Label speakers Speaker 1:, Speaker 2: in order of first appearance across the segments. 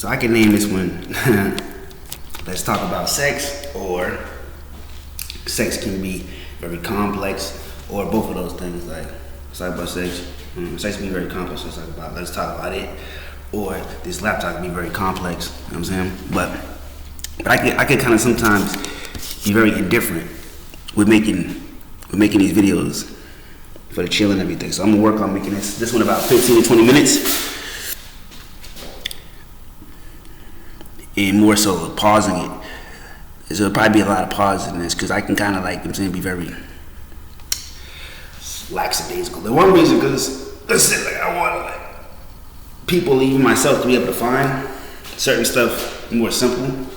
Speaker 1: So I can name this one, let's talk about sex, or sex can be very complex, or both of those things. Like, let's talk about sex. Sex can be very complex, let's talk about it. Or this laptop can be very complex, you know what I'm saying? But I could kind of sometimes be very indifferent with making these videos for the chill and everything. So I'm gonna work on making this one about 15 to 20 minutes. And more so pausing it. So there'll probably be a lot of pauses in this because I can kind of like, I'm saying, be very lackadaisical. The one reason, because listen, like I want like people, even myself, to be able to find certain stuff more simple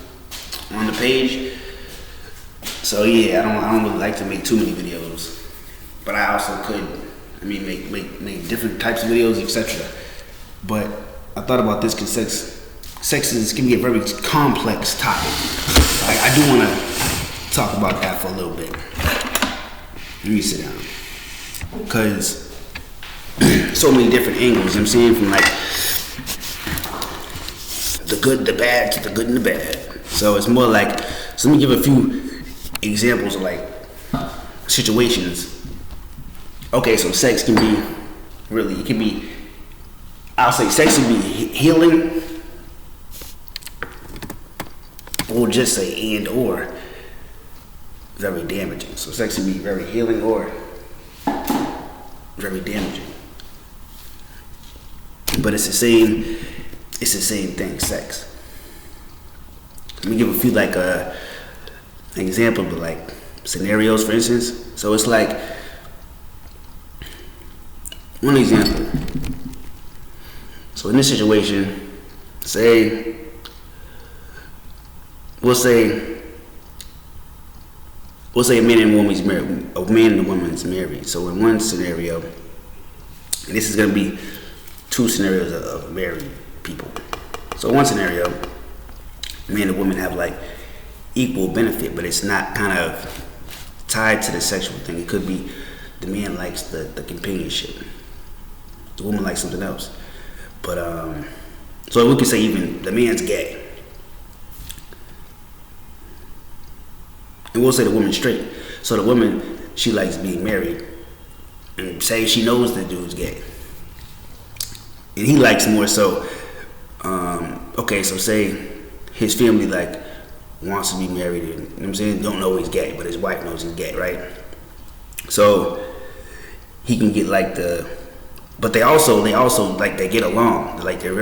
Speaker 1: on the page. So yeah, I don't really like to make too many videos, but I also could, make different types of videos, etc. But I thought about this because sex can be a very complex topic. I do want to talk about that for a little bit. Let me sit down. Because so many different angles, you know what I'm saying? From like the good, the bad, to the good and the bad. So it's more like, so let me give a few examples of like situations. Okay, so sex can be really, it can be, I'll say sex can be healing, or just say and or very damaging. So sex can be very healing or very damaging. But it's the same thing, sex. Let me give a few like an example of like scenarios, for instance. So it's like one example. So in this situation, we'll say a man and a woman's married. A man and a woman's married. So in one scenario, and this is gonna be two scenarios of married people. So one scenario, man and woman have like equal benefit, but it's not kind of tied to the sexual thing. It could be the man likes the companionship, the woman likes something else. But so we could say even the man's gay, and we'll say the woman's straight. So the woman, she likes being married, and say she knows the dude's gay, and he likes more so. Okay, so say his family like wants to be married, and you know what I'm saying, don't know he's gay, but his wife knows he's gay, right? So he can get like but they also like they get along, like they're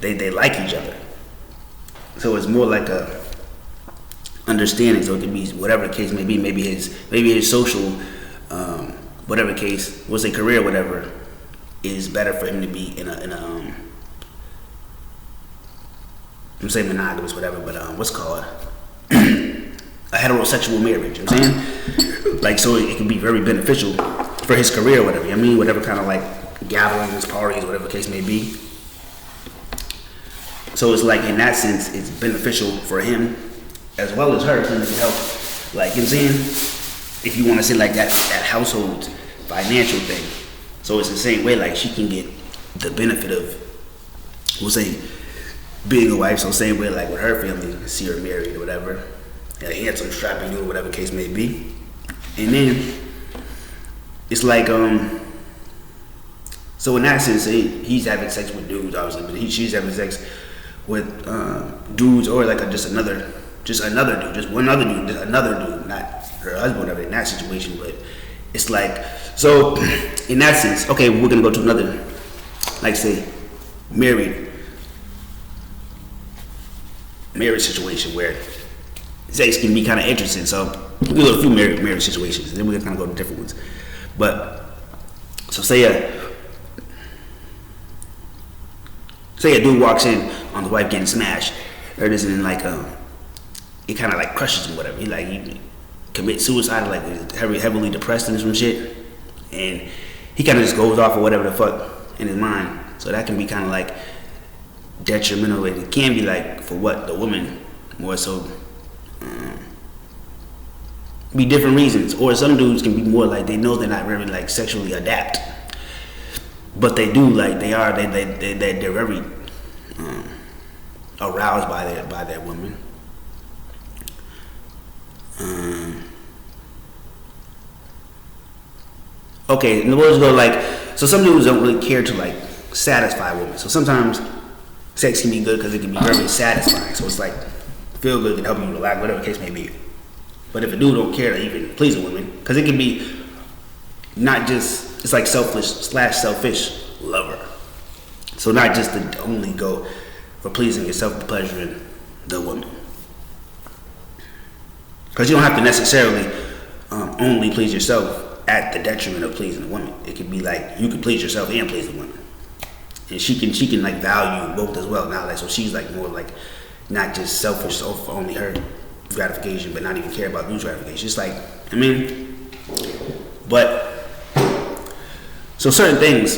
Speaker 1: they like each other. So it's more like a understanding. So it can be whatever the case may be. Maybe his social, whatever the case, we'll say career, whatever, is better for him to be in a I'm saying monogamous, whatever, but what's called a heterosexual marriage. You know what I'm saying? Like, so it can be very beneficial for his career, whatever. I mean, whatever kind of like gatherings, parties, whatever the case may be. So it's like in that sense, it's beneficial for him as well as her, because it can help, like, you know what I'm saying? If you want to say like that household financial thing. So it's the same way, like she can get the benefit of, we'll say, being a wife. So same way like with her family, see her married or whatever, a handsome, strapping dude, whatever the case may be. And then it's like, so in that sense, he's having sex with dudes, obviously, but she's having sex with dudes, or like just another dude, just another dude, not her husband, whatever, in that situation. But it's like, so in that sense, okay, we're gonna go to another, like say, married situation where sex can be kind of interesting. So we'll do a few marriage situations, and then we're gonna kind of go to different ones. But so say a dude walks in on the wife getting smashed, or this, and then like it kind of like crushes him, whatever. He commits suicide, like heavily depressed and some shit, and he kind of just goes off or whatever the fuck in his mind. So that can be kind of like detrimental. It can be like for what the woman more so be different reasons. Or some dudes can be more like they know they're not really like sexually adapt, but they do, like they're very aroused by that woman. Okay, in the words go like, so some dudes don't really care to like satisfy women. So sometimes sex can be good because it can be very satisfying. So it's like feel good, can help you relax, whatever the case may be. But if a dude don't care to even please a woman, because it can be not just, it's like selfish lover. So not just to only go for pleasing yourself, but pleasuring the woman. Because you don't have to necessarily only please yourself at the detriment of pleasing the woman. It could be like you can please yourself and please the woman, and she can like value both as well. Now, like, so she's like more like not just selfish for only her gratification, but not even care about your gratification. It's like, I mean, but so certain things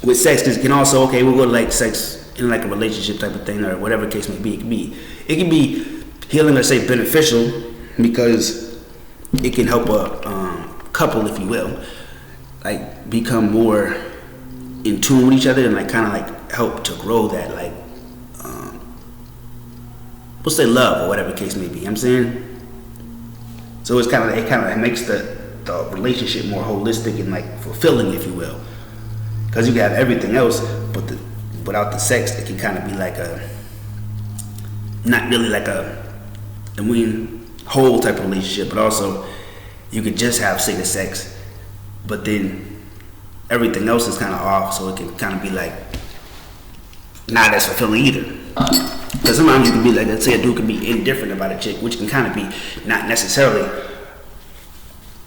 Speaker 1: with sex can also, okay, we'll go to like sex in like a relationship type of thing or whatever the case may be. It can be healing or say beneficial because it can help a couple, if you will, like become more in tune with each other and like kind of like help to grow that like we'll say love or whatever the case may be. You know what I'm saying? So it's kind of it makes the relationship more holistic and like fulfilling, if you will, because you can have everything else, but without the sex, it can kind of be like a not really like a whole type of relationship, but also you could just have say the sex, but then everything else is kind of off, so it can kind of be like not as fulfilling either. Because sometimes you can be like, let's say a dude can be indifferent about a chick, which can kind of be not necessarily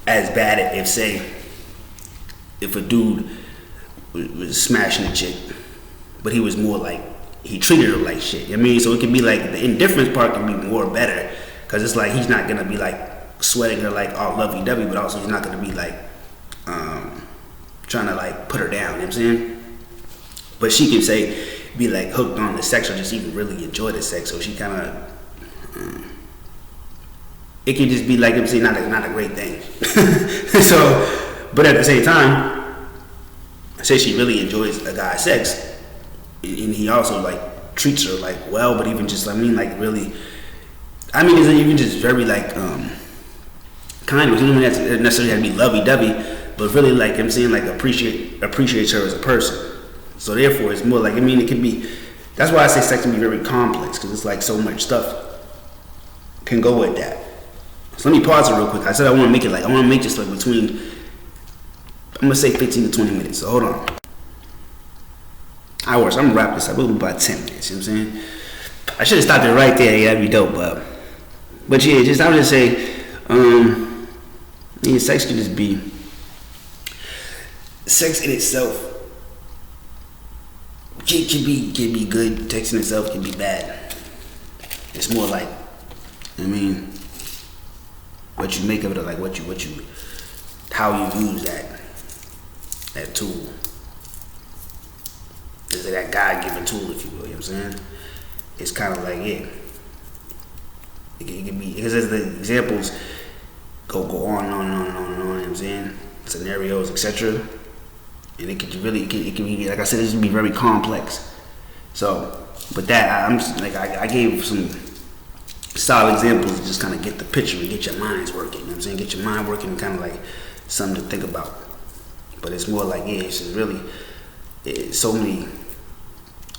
Speaker 1: as bad if a dude was smashing a chick, but he was more like he treated her like shit. I mean, so it can be like the indifference part can be more better. Because it's like he's not gonna be like sweating her like all lovey-dovey, but also he's not gonna be like trying to like put her down. You know what I'm saying? But she can say be like hooked on the sex or just even really enjoy the sex. So she kind of it can just be like I'm saying not a great thing. So, but at the same time, say she really enjoys a guy's sex, and he also like treats her like well, but even just like really. I mean, it's even just very like kind of. It doesn't necessarily have to be lovey-dovey, but really like I'm saying like appreciates her as a person. So therefore, it's more like it can be. That's why I say sex can be very complex because it's like so much stuff can go with that. So let me pause it real quick. I said I want to make this like between. I'm gonna say 15 to 20 minutes. So hold on. I'm gonna wrap this up. It'll be about 10 minutes. You know what I'm saying? I should have stopped it right there. Yeah, that'd be dope, but yeah, I would just say, sex can just be sex in itself. Can be good. Sex in itself can be bad. It's more like, what you make of it, or like how you use that tool. Is it that God-given tool, if you will? You know what I'm saying? It's kind of like it can be, because as the examples go on and on and on and on and on, you know what I'm saying? Scenarios, etc. And it can be, like I said, this can be very complex. So, but that, I'm just, like, I gave some solid examples to just kind of get the picture and get your minds working, you know what I'm saying? Get your mind working and kind of like something to think about. But it's more like, it's just really, so many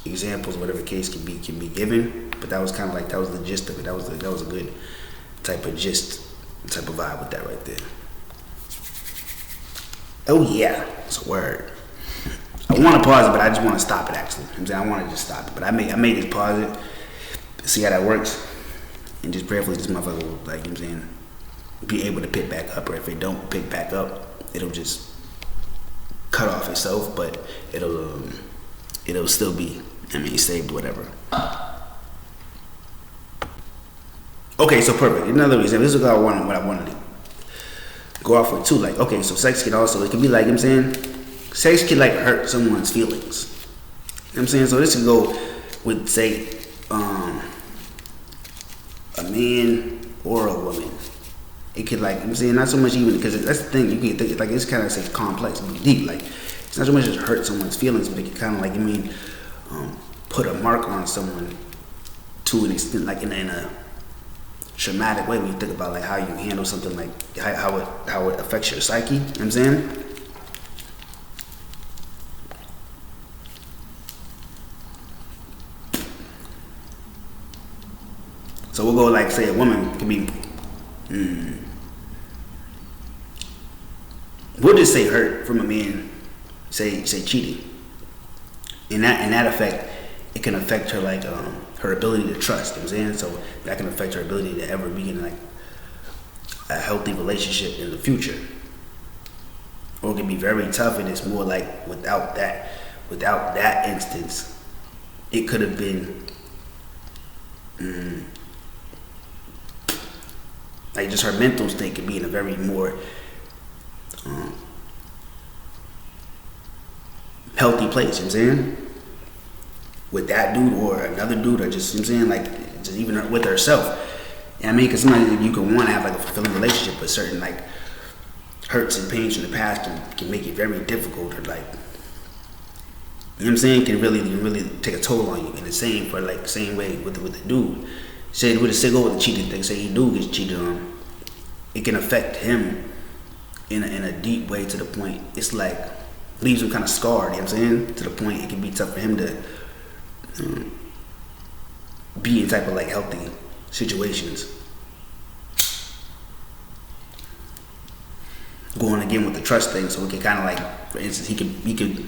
Speaker 1: examples, whatever case can be given, but that was kind of like, that was the gist of it. That was a good type of gist, type of vibe with that right there. Oh yeah, it's a word. I want to pause it, but I just want to stop it actually. I'm saying I want to just stop it, but I made this pause it, see how that works, and just prayerfully this motherfucker will, like, you know what I'm saying, be able to pick back up, or if it don't pick back up, it'll just cut off itself, but it'll still be, saved, whatever. Okay, so perfect. Another example. This is what I wanted to go off with too. Like, okay, so sex can also, it can be like, you know what I'm saying, sex can like hurt someone's feelings. You know what I'm saying? So this can go with, say, a man or a woman. It could, like, you know what I'm saying, not so much even, because that's the thing, you can think, like, it's kind of, say, complex and deep. Like, it's not so much just hurt someone's feelings, but it can kind of, like, put a mark on someone to an extent, like in a traumatic way when you think about like how you handle something, like how it affects your psyche. You know what I'm saying? So we'll go like, say a woman can be, we'll just say hurt from a man, say cheating. In that effect, it can affect her like her ability to trust. You know what I'm saying? So that can affect her ability to ever be in like a healthy relationship in the future. Or it can be very tough, and it's more like without that instance, it could have been like just her mental state could be in a very more healthy place, you know what I'm saying? With that dude or another dude, or just, you know what I'm saying, like just even with herself. You know what I mean? Because sometimes you can want to have like a fulfilling relationship, but certain like hurts and pains from the past can make it very difficult, or like, you know what I'm saying, can really take a toll on you. And the same for like same way with the dude. Say with the cheating thing, say he do gets cheated on, it can affect him in a deep way, to the point it's like leaves him kind of scarred. You know what I'm saying? To the point it can be tough for him to be in type of like healthy situations. Going again with the trust thing, so it can kind of like, for instance, he could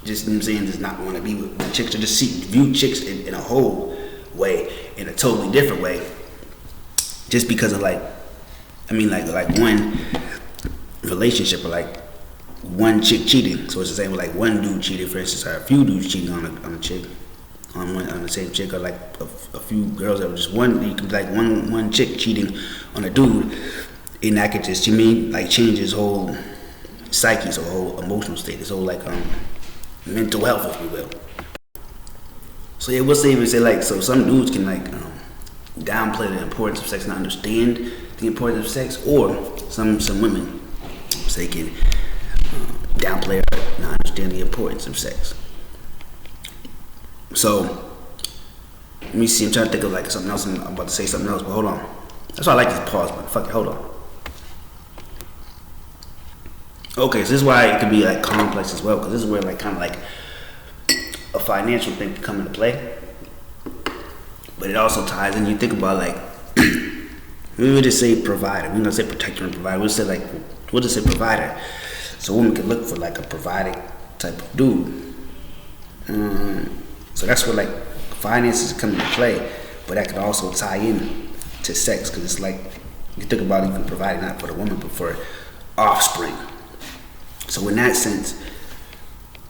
Speaker 1: just, you know what I'm saying, just not want to be with chicks, or just view chicks in a whole way, in a totally different way, just because of like, I mean, like one relationship, or like one chick cheating. So it's the same with like one dude cheating, for instance, or a few dudes cheating on a chick, on the same chick, or like a few girls that were just one. You could be like one chick cheating on a dude, and that could just, you mean, like change his whole psyche, his whole emotional state, his whole like mental health, if you will. So yeah, we'll even say like, so some dudes can like downplay the importance of sex, not understand the importance of sex, or some women, say, can downplay or not understand the importance of sex. So let me see, I'm trying to think of like something else. I'm about to say something else, but hold on. That's why I like this pause, but fuck it, hold on. Okay, so this is why it can be like complex as well, because this is where like kind of like a financial thing can come into play, but it also ties in. You think about like, we would just say provider. We're not gonna say protector and provider. We'll just say provider. So a woman can look for like a providing type of dude. So that's where like finances come into play, but that can also tie in to sex, because it's like, you think about even providing not for the woman but for offspring. So in that sense,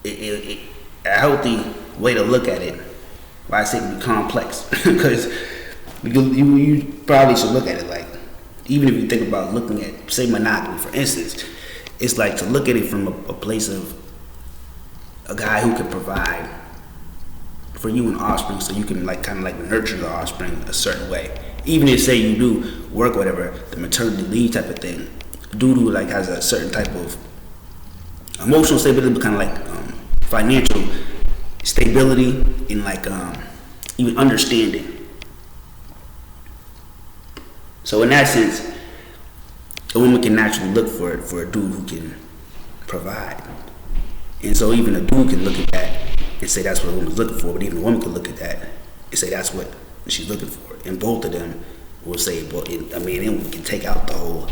Speaker 1: a healthy way to look at it, why I say it can be complex, because you probably should look at it like, even if you think about looking at, say, monogamy, for instance, it's like to look at it from a place of a guy who can provide for you and offspring, so you can like kind of like nurture the offspring a certain way. Even if, say, you do work, whatever, the maternity leave type of thing, dude who like has a certain type of emotional stability, but kind of like financial stability, and like even understanding. So in that sense, a woman can naturally look for a dude who can provide. And so even a dude can look at that and say that's what a woman's looking for, but even a woman can look at that and say that's what she's looking for. And both of them will say, well, a man and woman can take out the whole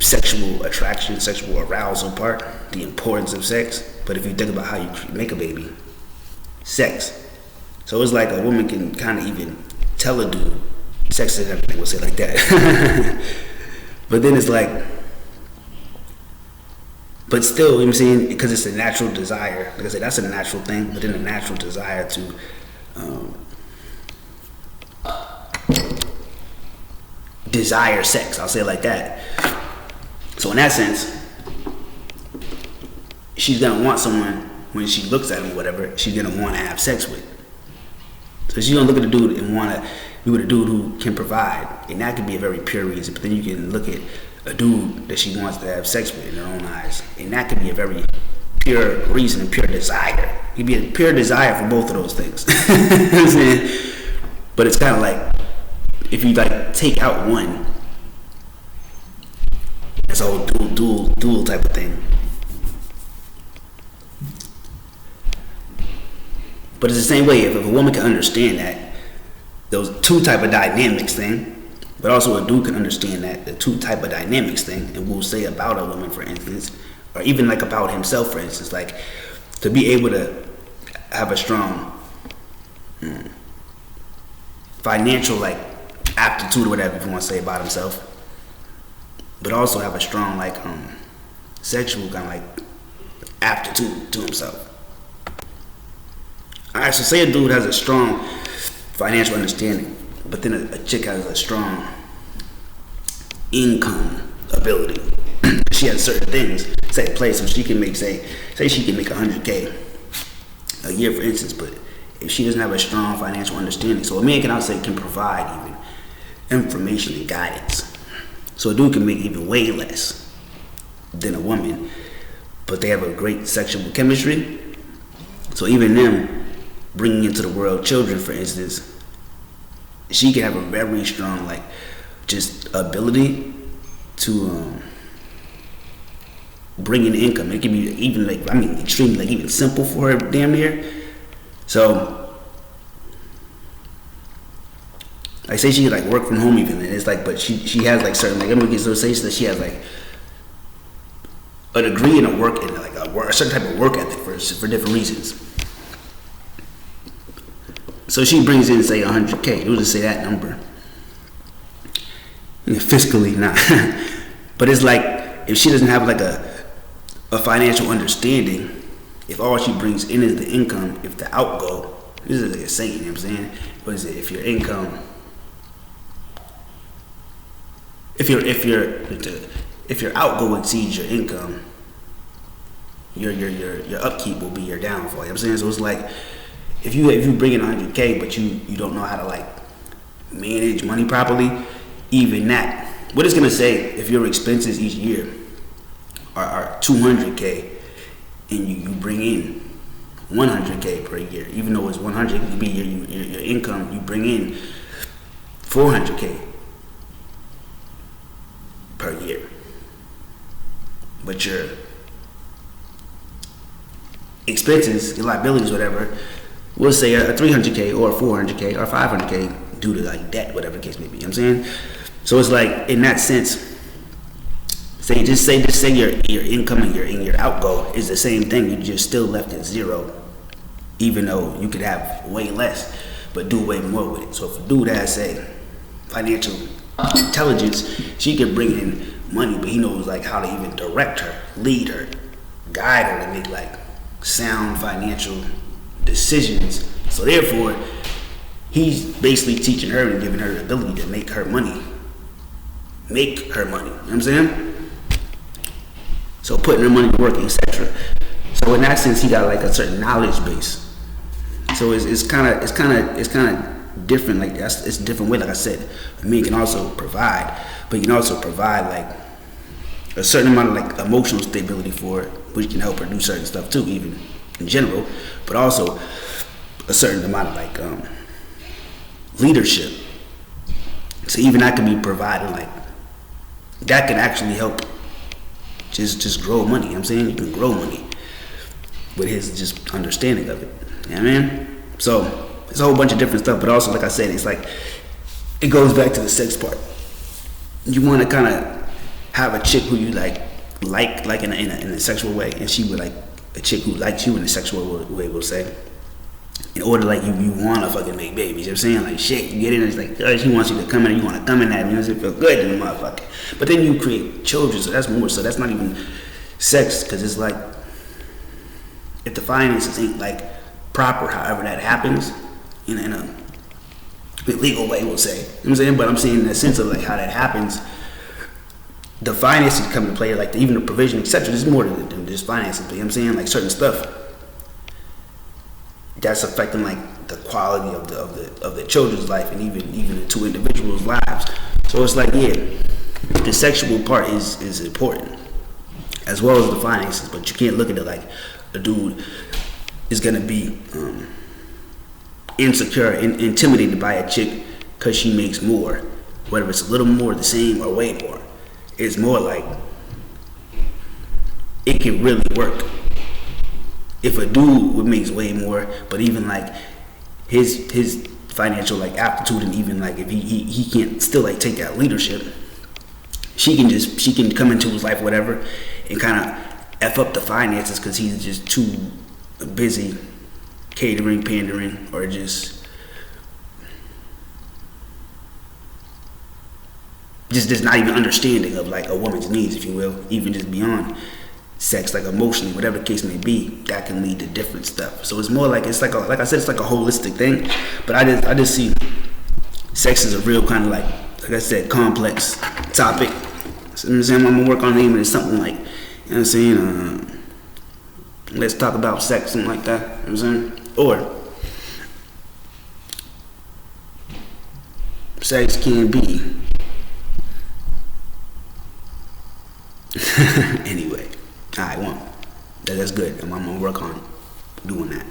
Speaker 1: sexual attraction, sexual arousal part, the importance of sex. But if you think about how you make a baby, sex. So it's like a woman can kind of even tell a dude, sex is everything, we'll say it like that. But then it's like, but still, you know what I'm saying, because it's a natural desire. Like I said, that's a natural thing, but then a natural desire to desire sex, I'll say it like that. So in that sense, she's gonna want someone, when she looks at him or whatever, she's gonna want to have sex with. So she's gonna look at a dude and want to be with a dude who can provide, and that can be a very pure reason. But then you can look at a dude that she wants to have sex with in her own eyes, and that can be a very pure reason and pure desire. It could be a pure desire for both of those things. You know what I'm saying? But it's kind of like, if you like take out one, it's a whole dual type of thing. But it's the same way, if a woman can understand that, those two type of dynamics thing, but also a dude can understand that, the two type of dynamics thing, and we'll say about a woman, for instance, or even like about himself, for instance, like to be able to have a strong financial like aptitude or whatever you want to say about himself, but also have a strong like sexual kind of like aptitude to himself. Alright, so say a dude has a strong financial understanding, but then a chick has a strong income ability. She has certain things, say play, so she can make say she can make $100K a year, for instance, but if she doesn't have a strong financial understanding, so a man can also say can provide even information and guidance. So a dude can make even way less than a woman, but they have a great sexual chemistry. So even them bringing into the world children, for instance, she can have a very strong like just ability to bring in income. It can be even like, I mean, extremely like even simple for her, damn near. So I say she could like work from home even, and it's like, but she has like certain like, I'm gonna get so say that she has like a degree in a work in like a certain type of work ethic for different reasons. So she brings in say $100K. We'll just say that number. Fiscally not, but it's like if she doesn't have like a financial understanding, if all she brings in is the income, if the outgo, this is like a saying, you know what I'm saying? What is it? If your income, if your outgo exceeds your income, your upkeep will be your downfall. You know what I'm saying? So it's like if you bring in $100K, but you don't know how to like manage money properly, even that, what it's gonna say if your expenses each year are $200K and you bring in $100K per year, even though it's 100, it could be your income, you bring in $400K per year, but your expenses, your liabilities, whatever, we'll say a $300K or a $400K or $500K due to like debt, whatever the case may be. You know what I'm saying? So it's like in that sense, just say your income and your outgo is the same thing. You just still left at zero, even though you could have way less, but do way more with it. So if a dude has say financial intelligence, she can bring in money, but he knows like how to even direct her, lead her, guide her to make like sound financial decisions. So therefore, he's basically teaching her and giving her the ability to make her money. You know what I'm saying? So putting her money to work, etc. So in that sense, he got like a certain knowledge base. So it's kind of different. Like it's a different way. Like I said, a man can also provide, but he can also provide like a certain amount of like emotional stability for it, which can help her do certain stuff too, even in general. But also a certain amount of like leadership. So even that can be provided, like that can actually help just grow money. You know what I'm saying? You can grow money with his just understanding of it. You know what I mean? So it's a whole bunch of different stuff, but also like I said, it's like it goes back to the sex part. You want to kind of have a chick who you like in a sexual way, and she would like a chick who likes you in a sexual way, we'll say. In order, like, you want to fucking make babies. You know what I'm saying? Like, shit, you get in and it's like, she wants you to come in, you want to come in that, you know, it feel good in the motherfucker. But then you create children, so that's more, so that's not even sex, because it's like, if the finances ain't, like, proper, however that happens, in a legal way, we'll say. You know what I'm saying? But I'm saying in the sense of, like, how that happens, the finances come into play, like, even the provision, etc. There's more than just finances, but you know what I'm saying? Like, certain stuff that's affecting like the quality of the children's life, and even the two individuals' lives. So it's like, yeah, the sexual part is important as well as the finances, but you can't look at it like a dude is gonna be insecure and intimidated by a chick because she makes more, whether it's a little more, the same, or way more. It's more like it can really work if a dude makes way more, but even like his financial like aptitude, and even like if he can't still like take that leadership, she can come into his life, whatever, and kind of f up the finances because he's just too busy catering, pandering, or just not even understanding of like a woman's needs, if you will, even just beyond sex, like emotionally, whatever the case may be. That can lead to different stuff. So it's more like, it's like I said, it's like a holistic thing. But I just see sex as a real kind of like I said, complex topic. So I'm gonna work on naming it something like, you know what I'm saying, let's talk about sex, something like that. You know what I'm saying? Or sex can be. Anyway, alright, well, that's good. I'm gonna work on doing that.